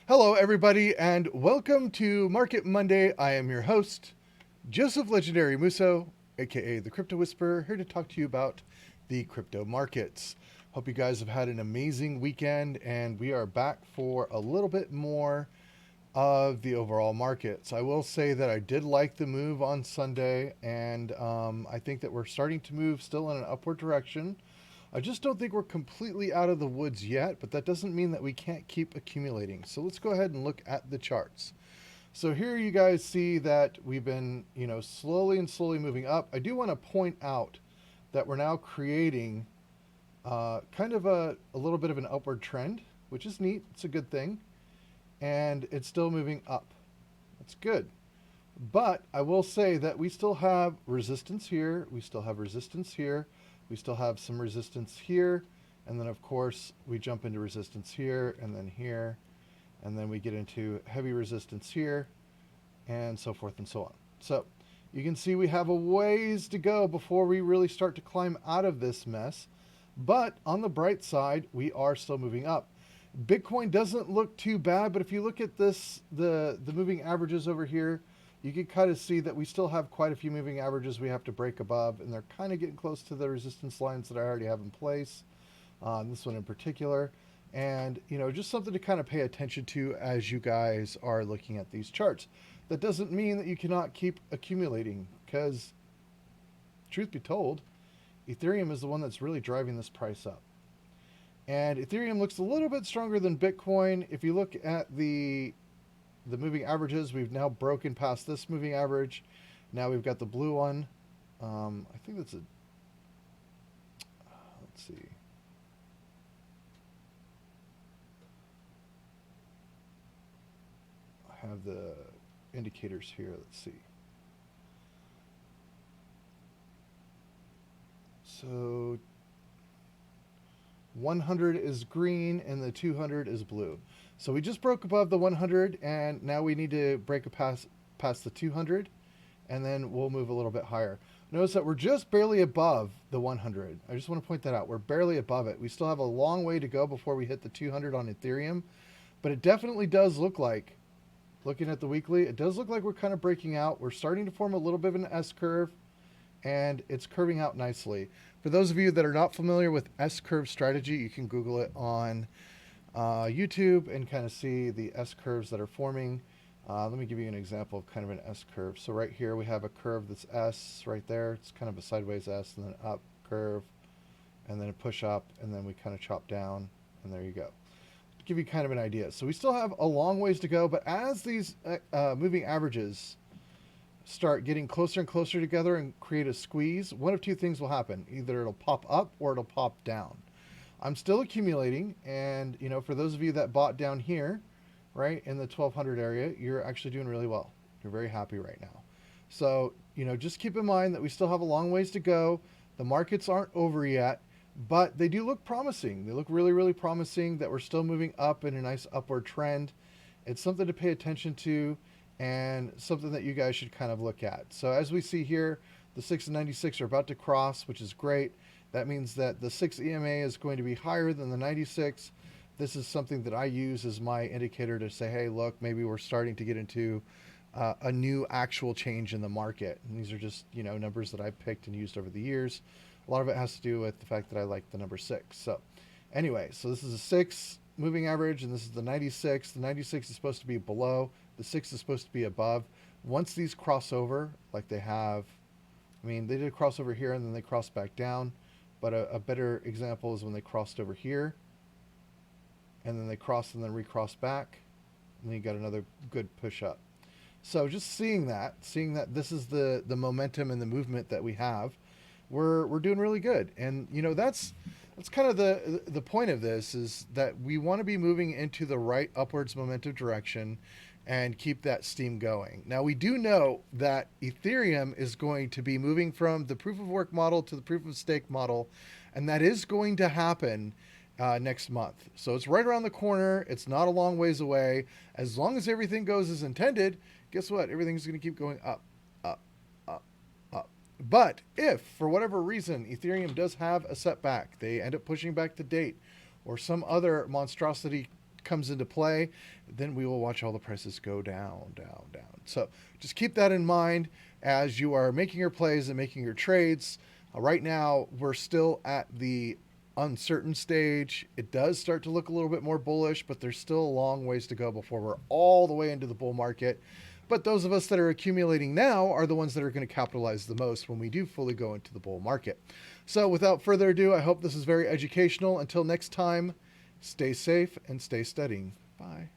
Hello, everybody, and welcome to Market Monday. I am your host, Joseph Legendary Musso, aka the Cryptowhisperer, here to talk to you about the crypto markets. Hope you guys have had an amazing weekend, and we are back for a little bit more of the overall markets. I will say that I did like the move on Sunday, and I think that we're starting to move still in an upward direction. I just don't think we're completely out of the woods yet, but that doesn't mean that we can't keep accumulating. So let's go ahead and look at the charts. So here you guys see that we've been, slowly and slowly moving up. I do want to point out that we're now creating kind of a little bit of an upward trend, which is neat. It's a good thing. And it's still moving up. That's good. But I will say that we still have resistance here. We still have resistance here. We still have some resistance here. And then, of course, we jump into resistance here and then here. And then we get into heavy resistance here and so forth and so on. So you can see we have a ways to go before we really start to climb out of this mess. But on the bright side, we are still moving up. Bitcoin doesn't look too bad, but if you look at this, the moving averages over here, you can kind of see that we still have quite a few moving averages we have to break above, and they're kind of getting close to the resistance lines that I already have in place, this one in particular. And, just something to kind of pay attention to as you guys are looking at these charts. That doesn't mean that you cannot keep accumulating, because, truth be told, Ethereum is the one that's really driving this price up. And Ethereum looks a little bit stronger than Bitcoin. If you look at the moving averages, we've now broken past this moving average. Now we've got the blue one. I think that's let's see. I have the indicators here. Let's see. So 100 is green and the 200 is blue. So we just broke above the 100, and now we need to break past the 200, and then we'll move a little bit higher. Notice that we're just barely above the 100. I just want to point that out. We're barely above it. We still have a long way to go before we hit the 200 on Ethereum, but it definitely does look like, looking at the weekly, it does look like we're kind of breaking out. We're starting to form a little bit of an S-curve, and it's curving out nicely. For those of you that are not familiar with S-curve strategy, you can Google it on YouTube and kind of see the S-curves that are forming. Let me give you an example of kind of an S-curve. So right here we have a curve that's S right there. It's kind of a sideways S, and then up curve, and then a push up, and then we kind of chop down, and there you go. To give you kind of an idea. So we still have a long ways to go, but as these moving averages start getting closer and closer together and create a squeeze, one of two things will happen. Either it'll pop up or it'll pop down. I'm still accumulating, and for those of you that bought down here, right in the 1200 area, you're actually doing really well. You're very happy right now. So, just keep in mind that we still have a long ways to go. The markets aren't over yet, but they do look promising. They look really, really promising, that we're still moving up in a nice upward trend. It's something to pay attention to, and something that you guys should kind of look at. So as we see here, the 6 and 96 are about to cross, which is great. That means that the 6 EMA is going to be higher than the 96. This is something that I use as my indicator to say, hey, look, maybe we're starting to get into a new actual change in the market. And these are just, numbers that I picked and used over the years. A lot of it has to do with the fact that I like the number 6. So anyway, so this is a 6 moving average, and this is the 96. The 96 is supposed to be below. The 6 is supposed to be above. Once these cross over, like they have, they did cross over here and then they crossed back down. But a better example is when they crossed over here, and then they crossed and then recrossed back, and then you got another good push up. So just seeing that this is the momentum and the movement that we have, we're doing really good. And that's kind of the point of this, is that we want to be moving into the right upwards momentum direction and keep that steam going. Now, we do know that Ethereum is going to be moving from the proof of work model to the proof of stake model, and that is going to happen next month. So it's right around the corner. It's not a long ways away. As long as everything goes as intended, guess what? Everything's going to keep going up, up, up, up. But if, for whatever reason, Ethereum does have a setback, they end up pushing back the date, or some other monstrosity comes into play, then we will watch all the prices go down, down, down. So just keep that in mind as you are making your plays and making your trades. Right now, we're still at the uncertain stage. It does start to look a little bit more bullish, but there's still a long ways to go before we're all the way into the bull market. But those of us that are accumulating now are the ones that are going to capitalize the most when we do fully go into the bull market. So without further ado, I hope this is very educational. Until next time, stay safe and stay studying. Bye.